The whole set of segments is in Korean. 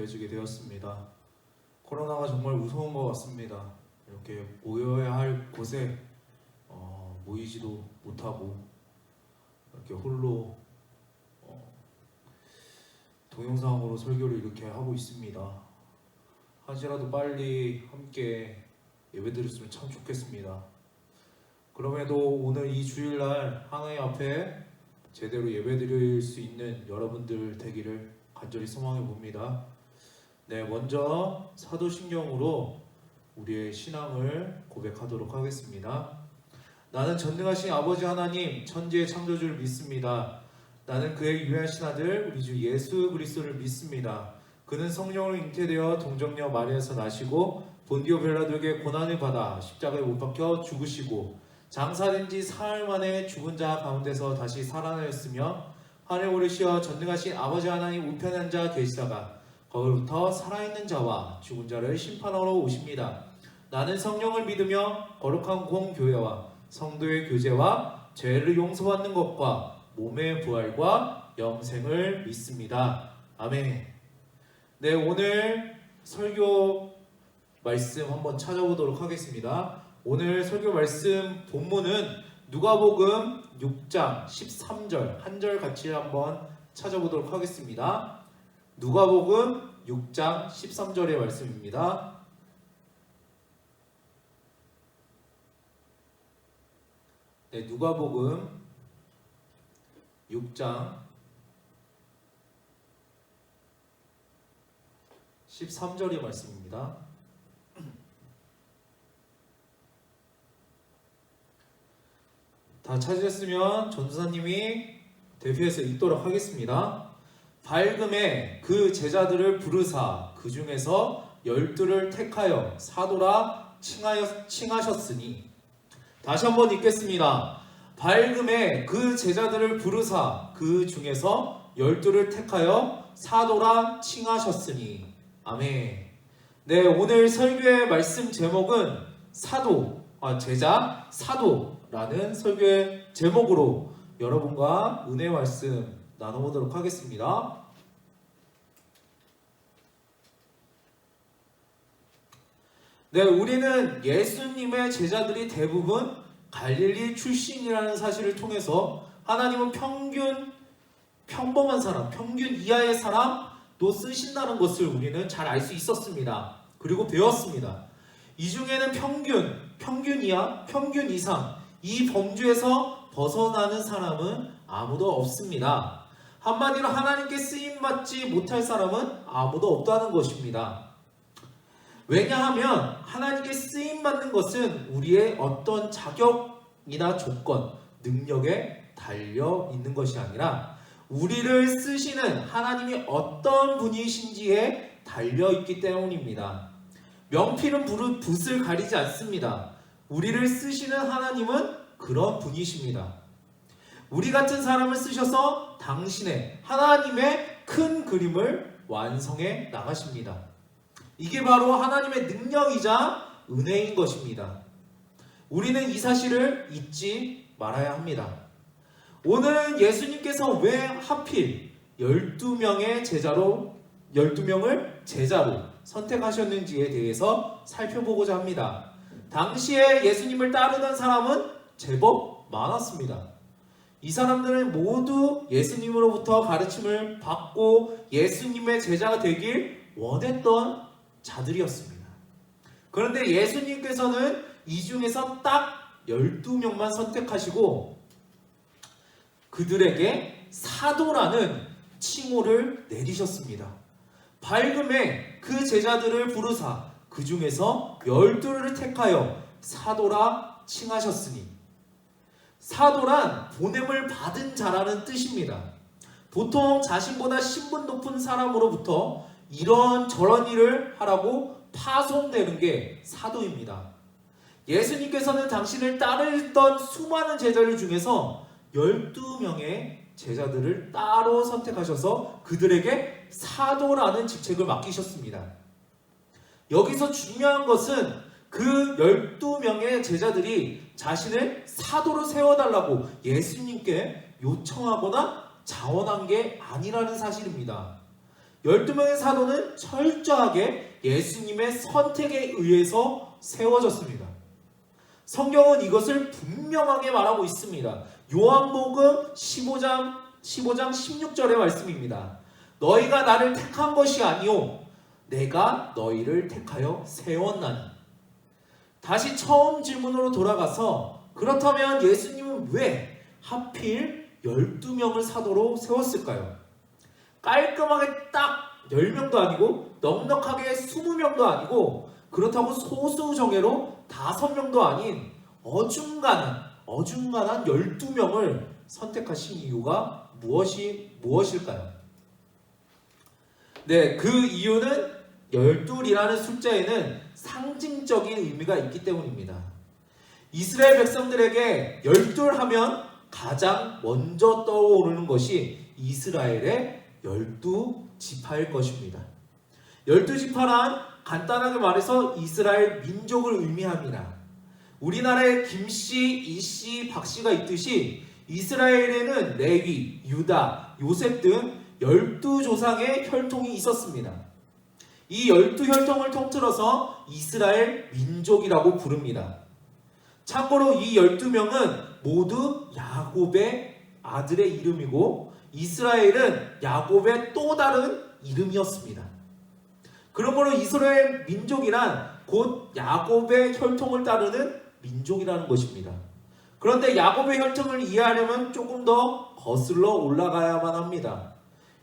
되어지게 되었습니다. 코로나가 정말 무서운 것 같습니다. 이렇게 모여야 할 곳에 모이지도 못하고 이렇게 홀로 동영상으로 설교를 이렇게 하고 있습니다. 한시라도 빨리 함께 예배드렸으면 참 좋겠습니다. 그럼에도 오늘 이 주일날 하나님 앞에 제대로 예배드릴 수 있는 여러분들 되기를 간절히 소망해 봅니다. 네, 먼저 사도신경으로 우리의 신앙을 고백하도록 하겠습니다. 나는 전능하신 아버지 하나님 천지의 창조주를 믿습니다. 나는 그의 유일하신 아들 우리 주 예수 그리스도를 믿습니다. 그는 성령으로 잉태되어 동정녀 마리아에서 나시고 본디오 빌라도에게 고난을 받아 십자가에 못 박혀 죽으시고 장사된 지 사흘 만에 죽은 자 가운데서 다시 살아나셨으며 하늘에 오르시어 전능하신 아버지 하나님 우편에 앉아 계시다가 거기로부터 살아있는 자와 죽은 자를 심판하러 오십니다. 나는 성령을 믿으며 거룩한 공교회와 성도의 교제와 죄를 용서받는 것과 몸의 부활과 영생을 믿습니다. 아멘. 네, 오늘 설교 말씀 한번 찾아보도록 하겠습니다. 오늘 설교 말씀 본문은 누가복음 6장 13절 한 절 같이 한번 찾아보도록 하겠습니다. 누가복음 6장 13절의 말씀입니다. 네, 누가복음 6장 13절의 말씀입니다. 다 찾으셨으면 전도사님이 대표해서 읽도록 하겠습니다. 밝음에 그 제자들을 부르사 그 중에서 12를 택하여 사도라 칭하셨으니. 다시 한번 읽겠습니다. 밝음에 그 제자들을 부르사 그 중에서 12를 택하여 사도라 칭하셨으니. 아멘. 네, 오늘 설교의 말씀 제목은 제자 사도라는 설교의 제목으로 여러분과 은혜 말씀 나눠보도록 하겠습니다. 네, 우리는 예수님의 제자들이 대부분 갈릴리 출신이라는 사실을 통해서 하나님은 평범한 사람, 평균 이하의 사람도 쓰신다는 것을 우리는 잘 알 수 있었습니다. 그리고 배웠습니다. 이 중에는 평균 이하, 평균 이상 이 범주에서 벗어나는 사람은 아무도 없습니다. 한마디로 하나님께 쓰임받지 못할 사람은 아무도 없다는 것입니다. 왜냐하면 하나님께 쓰임받는 것은 우리의 어떤 자격이나 조건, 능력에 달려 있는 것이 아니라 우리를 쓰시는 하나님이 어떤 분이신지에 달려 있기 때문입니다. 명필은 붓을 가리지 않습니다. 우리를 쓰시는 하나님은 그런 분이십니다. 우리 같은 사람을 쓰셔서 당신의 하나님의 큰 그림을 완성해 나가십니다. 이게 바로 하나님의 능력이자 은혜인 것입니다. 우리는 이 사실을 잊지 말아야 합니다. 오늘 예수님께서 왜 하필 12명을 제자로 선택하셨는지에 대해서 살펴보고자 합니다. 당시에 예수님을 따르던 사람은 제법 많았습니다. 이 사람들은 모두 예수님으로부터 가르침을 받고 예수님의 제자가 되길 원했던 자들이었습니다. 그런데 예수님께서는 이 중에서 딱 12명만 선택하시고 그들에게 사도라는 칭호를 내리셨습니다. 밝음에 그 제자들을 부르사 그 중에서 12를 택하여 사도라 칭하셨으니. 사도란 보냄을 받은 자라는 뜻입니다. 보통 자신보다 신분 높은 사람으로부터 이런 저런 일을 하라고 파송되는 게 사도입니다. 예수님께서는 당신을 따르던 수많은 제자들 중에서 12명의 제자들을 따로 선택하셔서 그들에게 사도라는 직책을 맡기셨습니다. 여기서 중요한 것은 그 12명의 제자들이 자신을 사도로 세워달라고 예수님께 요청하거나 자원한 게 아니라는 사실입니다. 12명의 사도는 철저하게 예수님의 선택에 의해서 세워졌습니다. 성경은 이것을 분명하게 말하고 있습니다. 요한복음 15장 16절의 말씀입니다. 너희가 나를 택한 것이 아니요 내가 너희를 택하여 세웠나니. 다시 처음 질문으로 돌아가서 그렇다면 예수님은 왜 하필 12명을 사도로 세웠을까요? 깔끔하게 딱 10명도 아니고 넉넉하게 20명도 아니고 그렇다고 소수 정예로 5명도 아닌 어중간한 12명을 선택하신 이유가 무엇일까요? 네, 그 이유는 12이라는 숫자에는 상징적인 의미가 있기 때문입니다. 이스라엘 백성들에게 12 하면 가장 먼저 떠오르는 것이 이스라엘의 12지파일 것입니다. 12지파란 간단하게 말해서 이스라엘 민족을 의미합니다. 우리나라에 김씨, 이씨, 박씨가 있듯이 이스라엘에는 레위, 유다, 요셉 등 12조상의 혈통이 있었습니다. 이 12혈통을 통틀어서 이스라엘 민족이라고 부릅니다. 참고로 이 12명은 모두 야곱의 아들의 이름이고 이스라엘은 야곱의 또 다른 이름이었습니다. 그러므로 이스라엘 민족이란 곧 야곱의 혈통을 따르는 민족이라는 것입니다. 그런데 야곱의 혈통을 이해하려면 조금 더 거슬러 올라가야만 합니다.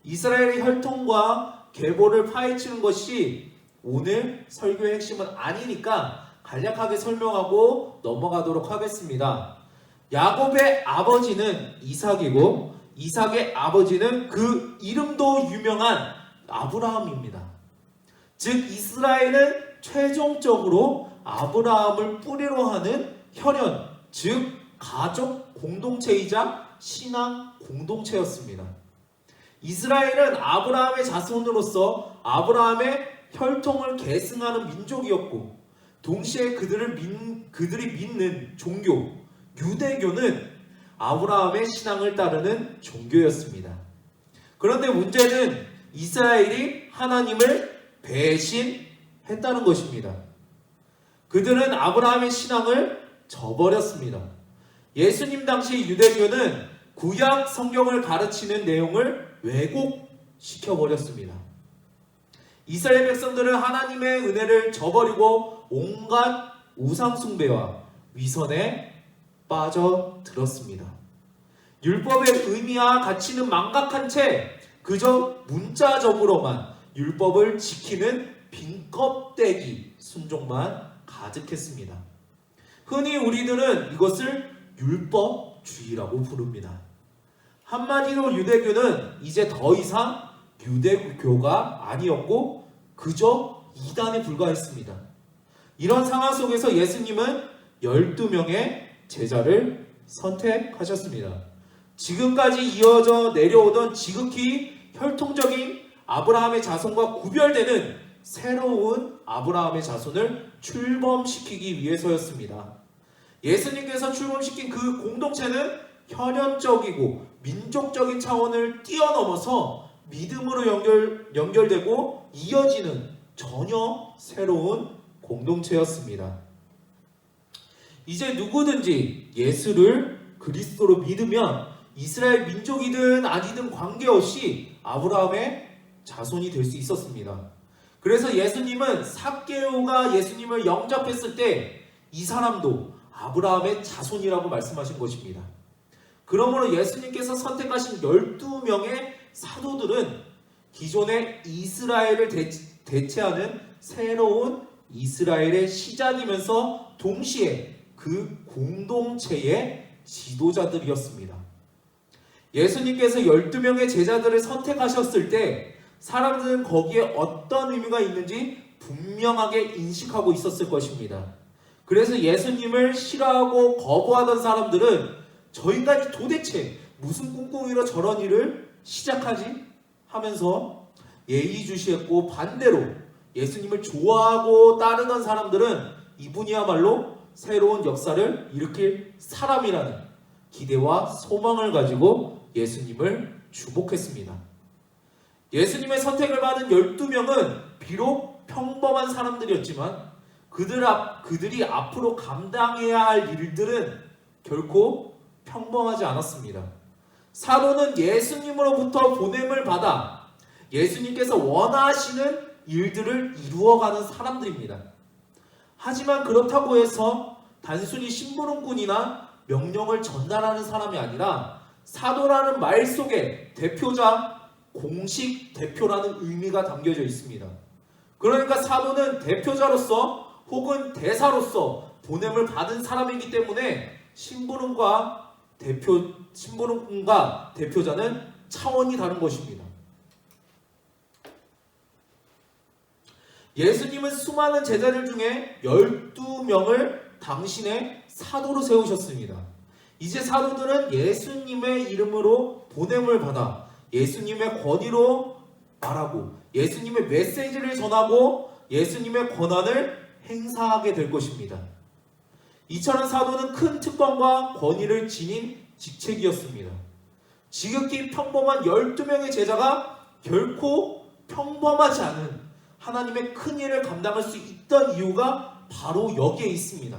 이스라엘의 혈통과 계보를 파헤치는 것이 오늘 설교의 핵심은 아니니까 간략하게 설명하고 넘어가도록 하겠습니다. 야곱의 아버지는 이삭이고 이삭의 아버지는 그 이름도 유명한 아브라함입니다. 즉 이스라엘은 최종적으로 아브라함을 뿌리로 하는 혈연, 즉 가족 공동체이자 신앙 공동체였습니다. 이스라엘은 아브라함의 자손으로서 아브라함의 혈통을 계승하는 민족이었고 동시에 그들이 믿는 종교 유대교는 아브라함의 신앙을 따르는 종교였습니다. 그런데 문제는 이스라엘이 하나님을 배신했다는 것입니다. 그들은 아브라함의 신앙을 저버렸습니다. 예수님 당시 유대교는 구약 성경을 가르치는 내용을 왜곡시켜버렸습니다. 이스라엘 백성들은 하나님의 은혜를 저버리고 온갖 우상숭배와 위선에 빠져들었습니다. 율법의 의미와 가치는 망각한 채 그저 문자적으로만 율법을 지키는 빈 껍데기 순종만 가득했습니다. 흔히 우리들은 이것을 율법주의라고 부릅니다. 한마디로 유대교는 이제 더 이상 유대교가 아니었고 그저 이단에 불과했습니다. 이런 상황 속에서 예수님은 12명의 제자를 선택하셨습니다. 지금까지 이어져 내려오던 지극히 혈통적인 아브라함의 자손과 구별되는 새로운 아브라함의 자손을 출범시키기 위해서였습니다. 예수님께서 출범시킨 그 공동체는 혈연적이고 민족적인 차원을 뛰어넘어서 믿음으로 연결되고 이어지는 전혀 새로운 공동체였습니다. 이제 누구든지 예수를 그리스도로 믿으면 이스라엘 민족이든 아니든 관계없이 아브라함의 자손이 될 수 있었습니다. 그래서 예수님은 삭개오가 예수님을 영접했을 때 이 사람도 아브라함의 자손이라고 말씀하신 것입니다. 그러므로 예수님께서 선택하신 12명의 사도들은 기존의 이스라엘을 대체하는 새로운 이스라엘의 시작이면서 동시에 그 공동체의 지도자들이었습니다. 예수님께서 12명의 제자들을 선택하셨을 때 사람들은 거기에 어떤 의미가 있는지 분명하게 인식하고 있었을 것입니다. 그래서 예수님을 싫어하고 거부하던 사람들은 저 인간이 도대체 무슨 꿍꿍이로 저런 일을 시작하지? 하면서 예의주시했고 반대로 예수님을 좋아하고 따르던 사람들은 이분이야말로 새로운 역사를 일으킬 사람이라는 기대와 소망을 가지고 예수님을 주목했습니다. 예수님의 선택을 받은 12명은 비록 평범한 사람들이었지만 그들이 앞으로 감당해야 할 일들은 결코 평범하지 않았습니다. 사도는 예수님으로부터 보냄을 받아 예수님께서 원하시는 일들을 이루어가는 사람들입니다. 하지만 그렇다고 해서 단순히 심부름꾼이나 명령을 전달하는 사람이 아니라 사도라는 말 속에 대표자, 공식 대표라는 의미가 담겨져 있습니다. 그러니까 사도는 대표자로서 혹은 대사로서 보냄을 받은 사람이기 때문에 심부름꾼과 대표자는 차원이 다른 것입니다. 예수님은 수많은 제자들 중에 12명을 당신의 사도로 세우셨습니다. 이제 사도들은 예수님의 이름으로 보냄을 받아 예수님의 권위로 말하고 예수님의 메시지를 전하고 예수님의 권한을 행사하게 될 것입니다. 이처럼 사도는 큰 특권과 권위를 지닌 직책이었습니다. 지극히 평범한 12명의 제자가 결코 평범하지 않은 하나님의 큰 일을 감당할 수 있던 이유가 바로 여기에 있습니다.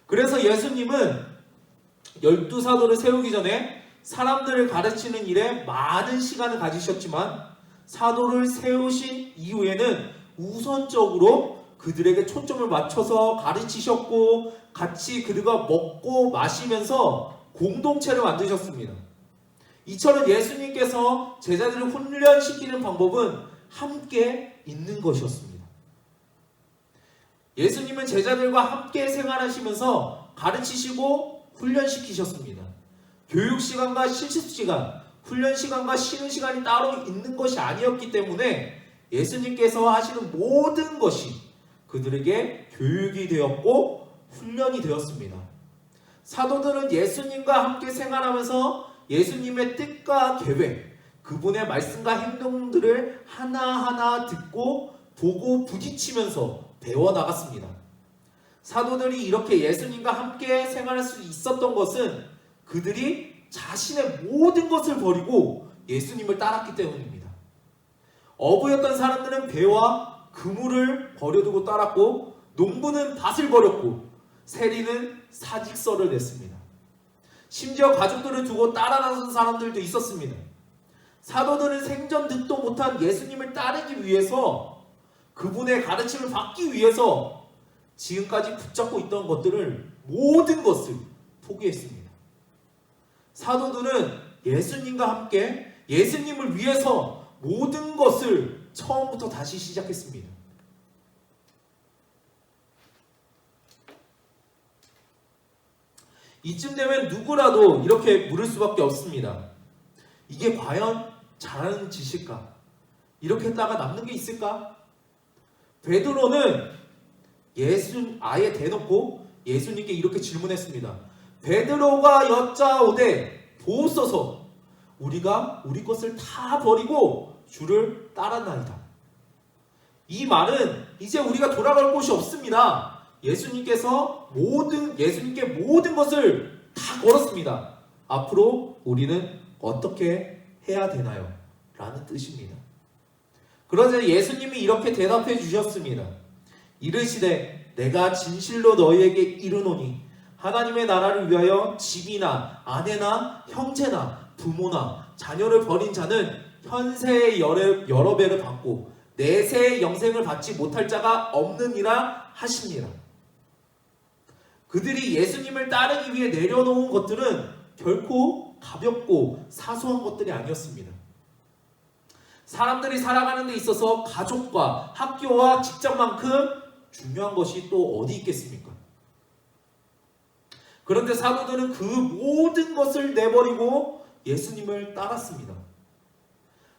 그래서 예수님은 12사도를 세우기 전에 사람들을 가르치는 일에 많은 시간을 가지셨지만 사도를 세우신 이후에는 우선적으로 그들에게 초점을 맞춰서 가르치셨고 같이 그들과 먹고 마시면서 공동체를 만드셨습니다. 이처럼 예수님께서 제자들을 훈련시키는 방법은 함께 있는 것이었습니다. 예수님은 제자들과 함께 생활하시면서 가르치시고 훈련시키셨습니다. 교육시간과 실습시간, 훈련시간과 쉬는 시간이 따로 있는 것이 아니었기 때문에 예수님께서 하시는 모든 것이 그들에게 교육이 되었고 훈련이 되었습니다. 사도들은 예수님과 함께 생활하면서 예수님의 뜻과 계획, 그분의 말씀과 행동들을 하나하나 듣고 보고 부딪히면서 배워나갔습니다. 사도들이 이렇게 예수님과 함께 생활할 수 있었던 것은 그들이 자신의 모든 것을 버리고 예수님을 따랐기 때문입니다. 어부였던 사람들은 배와 그물을 버려두고 따랐고 농부는 밭을 버렸고 세리는 사직서를 냈습니다. 심지어 가족들을 두고 따라 나선 사람들도 있었습니다. 사도들은 생전 듣도 못한 예수님을 따르기 위해서 그분의 가르침을 받기 위해서 지금까지 붙잡고 있던 것들을 모든 것을 포기했습니다. 사도들은 예수님과 함께 예수님을 위해서 모든 것을 처음부터 다시 시작했습니다. 이쯤 되면 누구라도 이렇게 물을 수밖에 없습니다. 이게 과연 잘하는 짓일까? 이렇게 했다가 남는 게 있을까? 베드로는 아예 대놓고 예수님께 이렇게 질문했습니다. 베드로가 여짜오되 보소서 우리가 우리 것을 다 버리고 주를 따랐나이다. 이 말은 이제 우리가 돌아갈 곳이 없습니다. 예수님께 모든 것을 다 걸었습니다. 앞으로 우리는 어떻게 해야 되나요? 라는 뜻입니다. 그러자 예수님이 이렇게 대답해 주셨습니다. 이르시되 내가 진실로 너희에게 이르노니 하나님의 나라를 위하여 집이나 아내나 형제나 부모나 자녀를 버린 자는 현세의 여러 배를 받고 내세의 영생을 받지 못할 자가 없느니라 하십니다. 그들이 예수님을 따르기 위해 내려놓은 것들은 결코 가볍고 사소한 것들이 아니었습니다. 사람들이 살아가는 데 있어서 가족과 학교와 직장만큼 중요한 것이 또 어디 있겠습니까? 그런데 사도들은 그 모든 것을 내버리고 예수님을 따랐습니다.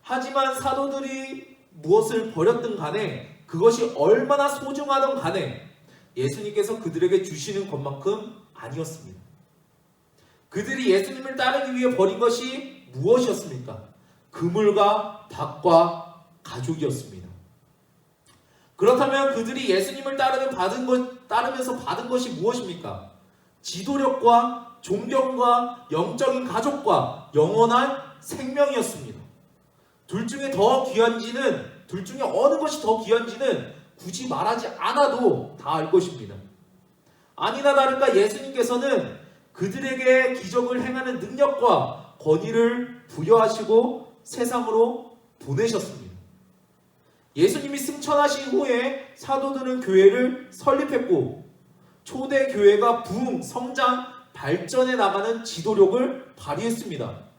하지만 사도들이 무엇을 버렸든 간에 그것이 얼마나 소중하든 간에 예수님께서 그들에게 주시는 것만큼 아니었습니다. 그들이 예수님을 따르기 위해 버린 것이 무엇이었습니까? 그물과 밭과 가족이었습니다. 그렇다면 그들이 예수님을 따르면서 받은 것이 무엇입니까? 지도력과 존경과 영적인 가족과 영원한 생명이었습니다. 둘 중에 더 귀한지는, 둘 중에 어느 것이 더 귀한지는 굳이 말하지 않아도 다 알 것입니다. 아니나 다를까 예수님께서는 그들에게 기적을 행하는 능력과 권위를 부여하시고 세상으로 보내셨습니다. 예수님이 승천하신 후에 사도들은 교회를 설립했고 초대 교회가 부흥, 성장, 발전해 나가는 지도력을 발휘했습니다.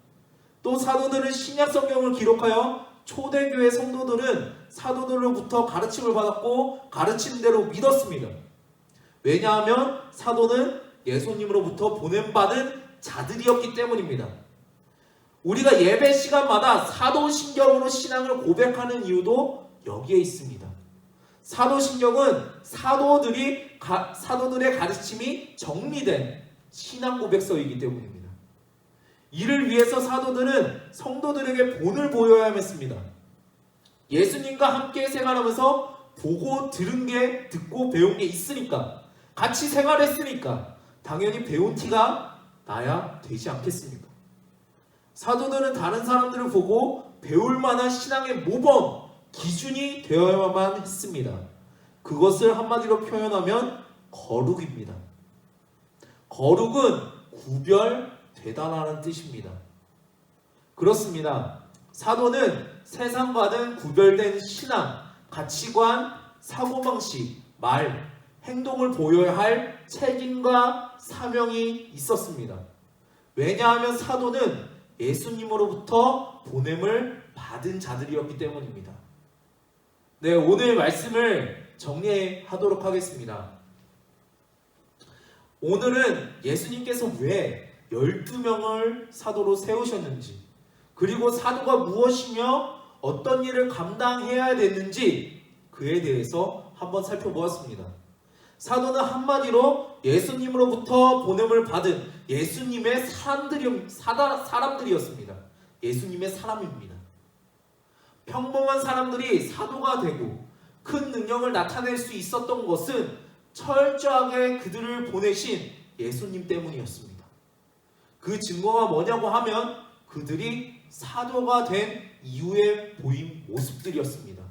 또 사도들은 신약 성경을 기록하여 초대교회 성도들은 사도들로부터 가르침을 받았고 가르친 대로 믿었습니다. 왜냐하면 사도는 예수님으로부터 보냄받은 자들이었기 때문입니다. 우리가 예배 시간마다 사도신경으로 신앙을 고백하는 이유도 여기에 있습니다. 사도신경은 사도들의 가르침이 정리된 신앙 고백서이기 때문입니다. 이를 위해서 사도들은 성도들에게 본을 보여야 했습니다. 예수님과 함께 생활하면서 보고 들은 게, 듣고 배운 게 있으니까, 같이 생활했으니까 당연히 배운 티가 나야 되지 않겠습니까? 사도들은 다른 사람들을 보고 배울 만한 신앙의 모범, 기준이 되어야만 했습니다. 그것을 한마디로 표현하면 거룩입니다. 거룩은 구별되다라는 뜻입니다. 그렇습니다. 사도는 세상과는 구별된 신앙, 가치관, 사고방식, 말, 행동을 보여야 할 책임과 사명이 있었습니다. 왜냐하면 사도는 예수님으로부터 보냄을 받은 자들이었기 때문입니다. 네, 오늘 말씀을 정리하도록 하겠습니다. 오늘은 예수님께서 왜 12명을 사도로 세우셨는지, 그리고 사도가 무엇이며 어떤 일을 감당해야 되는지 그에 대해서 한번 살펴보았습니다. 사도는 한마디로 예수님으로부터 보냄을 받은 예수님의 사람들이었습니다. 예수님의 사람입니다. 평범한 사람들이 사도가 되고 큰 능력을 나타낼 수 있었던 것은 철저하게 그들을 보내신 예수님 때문이었습니다. 그 증거가 뭐냐고 하면 그들이 사도가 된 이후에 보인 모습들이었습니다.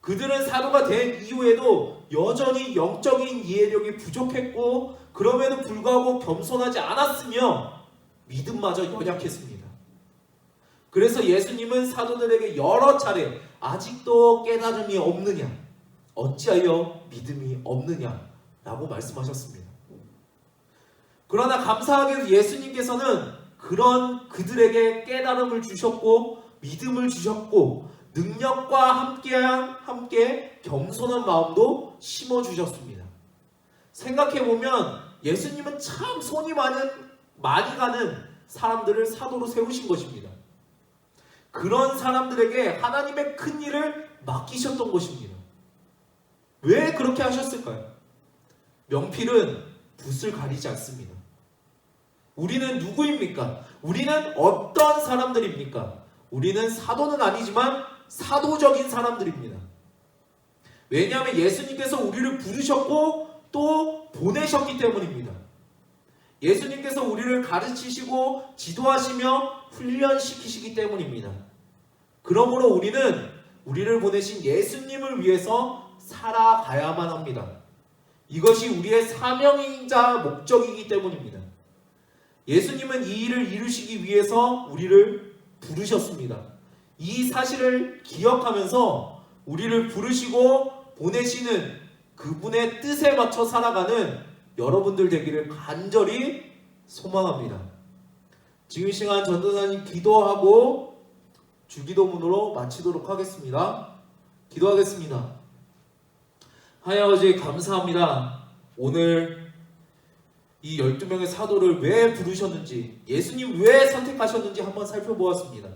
그들은 사도가 된 이후에도 여전히 영적인 이해력이 부족했고 그럼에도 불구하고 겸손하지 않았으며 믿음마저 연약했습니다. 그래서 예수님은 사도들에게 여러 차례 아직도 깨달음이 없느냐, 어찌하여 믿음이 없느냐 라고 말씀하셨습니다. 그러나 감사하게도 예수님께서는 그런 그들에게 깨달음을 주셨고 믿음을 주셨고 능력과 함께 겸손한 마음도 심어주셨습니다. 생각해보면 예수님은 참 손이 많이 가는 사람들을 사도로 세우신 것입니다. 그런 사람들에게 하나님의 큰 일을 맡기셨던 것입니다. 왜 그렇게 하셨을까요? 명필은 붓을 가리지 않습니다. 우리는 누구입니까? 우리는 어떤 사람들입니까? 우리는 사도는 아니지만 사도적인 사람들입니다. 왜냐하면 예수님께서 우리를 부르셨고 또 보내셨기 때문입니다. 예수님께서 우리를 가르치시고 지도하시며 훈련시키시기 때문입니다. 그러므로 우리는 우리를 보내신 예수님을 위해서 살아가야만 합니다. 이것이 우리의 사명이자 목적이기 때문입니다. 예수님은 이 일을 이루시기 위해서 우리를 부르셨습니다. 이 사실을 기억하면서 우리를 부르시고 보내시는 그분의 뜻에 맞춰 살아가는 여러분들 되기를 간절히 소망합니다. 지금 이 시간 전도사님 기도하고 주기도문으로 마치도록 하겠습니다. 기도하겠습니다. 하나님 감사합니다. 오늘 이 12명의 사도를 왜 부르셨는지, 예수님 왜 선택하셨는지 한번 살펴보았습니다.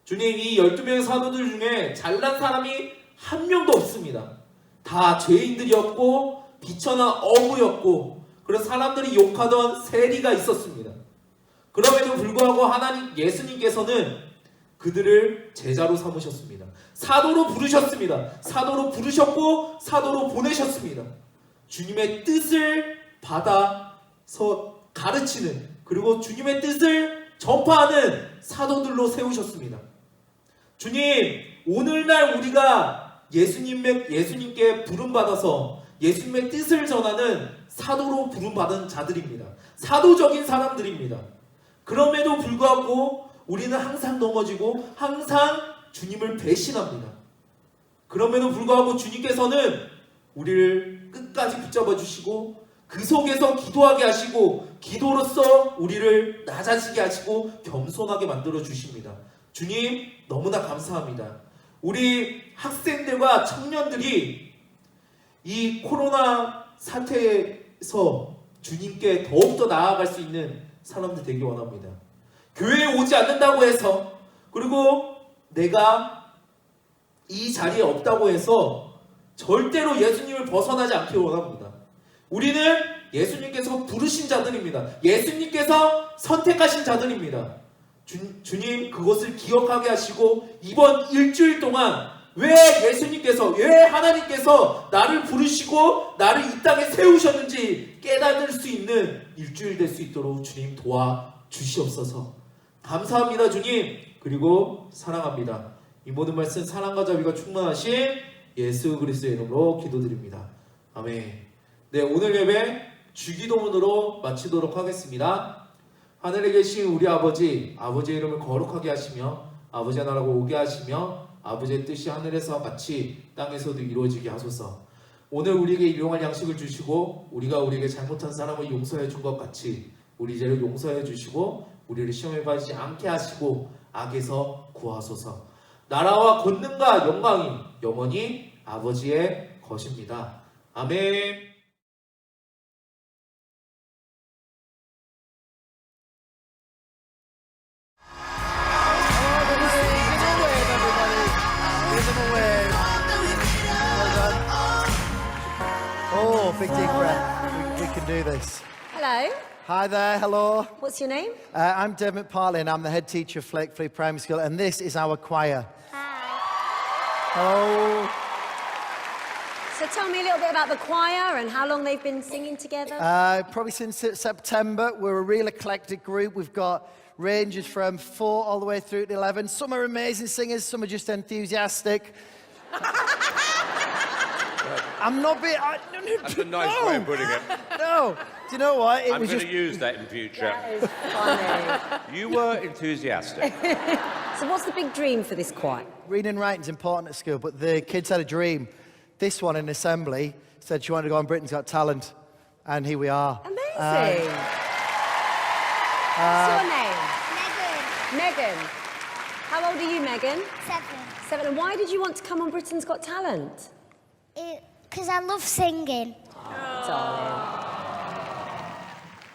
주님, 이 12명의 사도들 중에 잘난 사람이 한 명도 없습니다. 다 죄인들이었고 비천한 어부였고 그래서 사람들이 욕하던 세리가 있었습니다. 그럼에도 불구하고 하나님 예수님께서는 그들을 제자로 삼으셨습니다. 사도로 부르셨습니다. 사도로 부르셨고 사도로 보내셨습니다. 주님의 뜻을 받아서 가르치는, 그리고 주님의 뜻을 전파하는 사도들로 세우셨습니다. 주님, 오늘날 우리가 예수님께 부름받아서 예수님의 뜻을 전하는 사도로 부름받은 자들입니다. 사도적인 사람들입니다. 그럼에도 불구하고 우리는 항상 넘어지고 항상 주님을 배신합니다. 그럼에도 불구하고 주님께서는 우리를 끝까지 붙잡아 주시고 그 속에서 기도하게 하시고 기도로써 우리를 낮아지게 하시고 겸손하게 만들어 주십니다. 주님 너무나 감사합니다. 우리 학생들과 청년들이 이 코로나 사태에서 주님께 더욱더 나아갈 수 있는 사람들 되기 원합니다. 교회에 오지 않는다고 해서 그리고 내가 이 자리에 없다고 해서 절대로 예수님을 벗어나지 않기 원합니다. 우리는 예수님께서 부르신 자들입니다. 예수님께서 선택하신 자들입니다. 주님 그것을 기억하게 하시고 이번 일주일 동안 왜 예수님께서 왜 하나님께서 나를 부르시고 나를 이 땅에 세우셨는지 깨닫을 수 있는 일주일 될 수 있도록 주님 도와주시옵소서. 감사합니다 주님. 그리고 사랑합니다. 이 모든 말씀 사랑과 자비가 충만하신 예수 그리스도의 이름으로 기도드립니다. 아멘. 네, 오늘 예배 주기도문으로 마치도록 하겠습니다. 하늘에 계신 우리 아버지, 아버지의 이름을 거룩하게 하시며 아버지의 나라가 오게 하시며 아버지의 뜻이 하늘에서 마치 땅에서도 이루어지게 하소서. 오늘 우리에게 일용할 양식을 주시고 우리가 우리에게 잘못한 사람을 용서해 준 것 같이 우리 죄를 용서해 주시고 우리를 시험에 빠지지 않게 하시고 악에서 구하소서. 나라와 권능과 영광이 영원히 아버지의 것입니다. 아멘. Oh, big deep breath. We can do this. Hello, Hi there, hello. what's your name? I'm Dermot Parlin. I'm the head teacher of Flakefleet Primary School, and this is our choir. Hello. So tell me a little bit about the choir and how long they've been singing together. Probably since September. We're a real eclectic group. We've got ranges from 4 all the way through to 11. Some are amazing singers, some are just enthusiastic. I'm not being... That's a nice way of putting it. No. Do you know what? I'm going to use that in future. That is funny. You were enthusiastic. So what's the big dream for this choir? Reading and writing's important at school, but the kids had a dream. This one in assembly said she wanted to go on Britain's Got Talent, and here we are. Amazing. What's your name? Megan. Megan. How old are you, Megan? 7. 7. And why did you want to come on Britain's Got Talent? Because I love singing. Darling.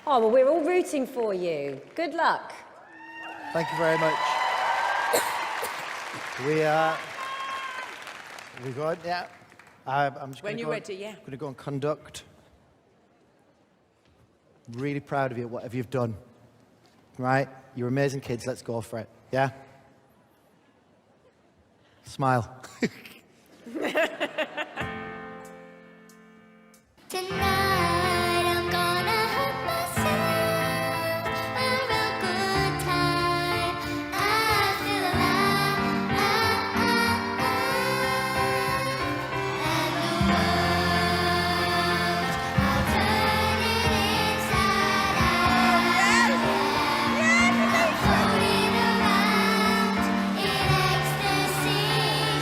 Oh, well, we're all rooting for you. Good luck. Thank you very much. We good? Yeah. I'm just When gonna you're go ready, yeah. Going to go and conduct. Really proud of you, whatever you've done. Right? You're amazing kids. Let's go for it. Yeah? Smile. Tonight I'm gonna have myself a real good time. I feel alive, and the world I'll turn it inside out. I'm floating around in ecstasy,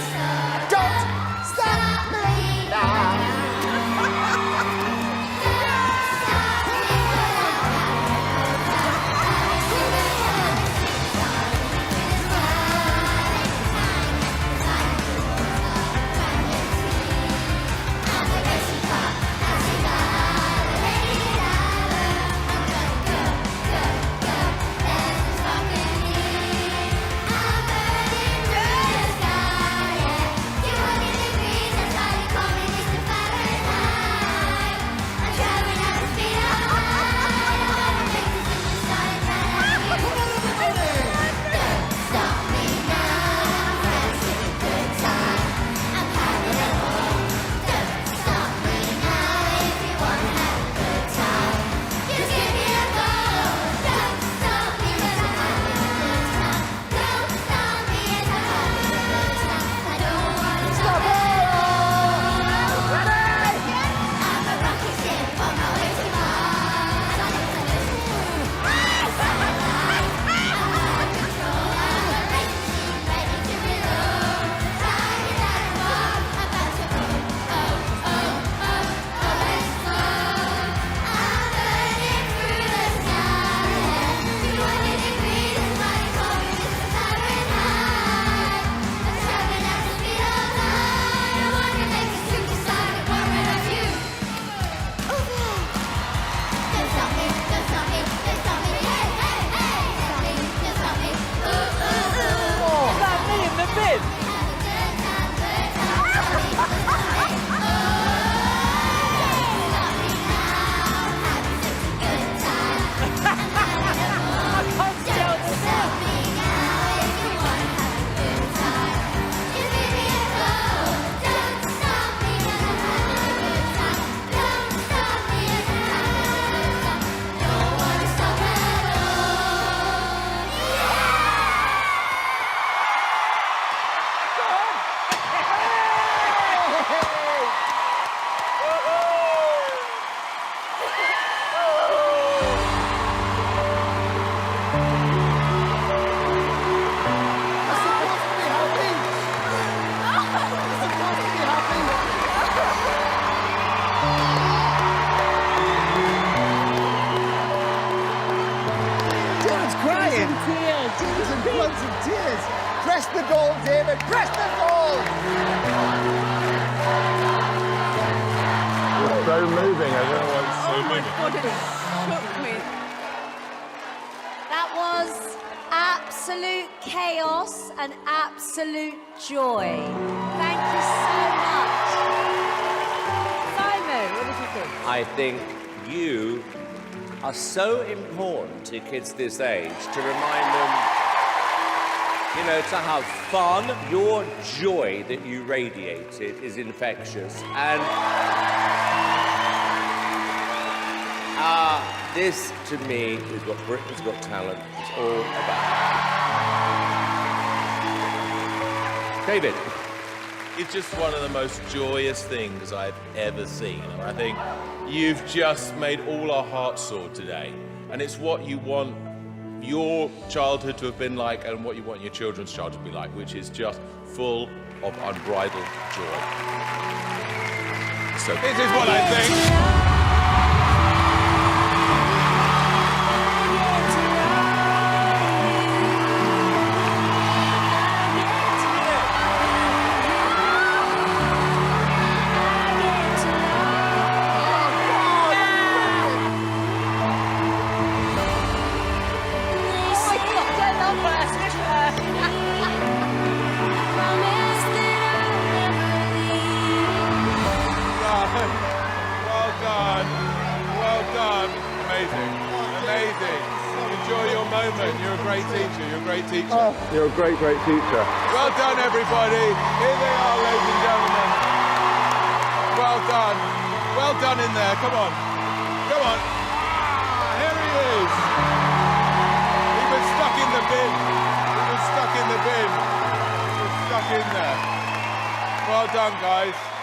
so don't stop me now. David, press the ball. It's so moving. I don't know what's so Oh my moving. God, it shook me. That was absolute chaos and absolute joy. Thank you so much. Simon, what did you think? I think you are so important to kids this age to remind them, you know, to have fun. Your joy that you radiated is infectious. And this, to me, is what Britain's Got Talent is all about. David. It's just one of the most joyous things I've ever seen. And I think you've just made all our hearts soar today. And it's what you want your childhood to have been like and what you want your children's childhood to be like, which is just full of unbridled joy. So this is what I think. Well done. Amazing. Enjoy your moment. You're a great teacher. You're a great teacher. Well done, everybody. Here they are, ladies and gentlemen. Well done. Well done in there. Come on. Here he is. He was stuck in the bin. He was stuck in there. Well done, guys.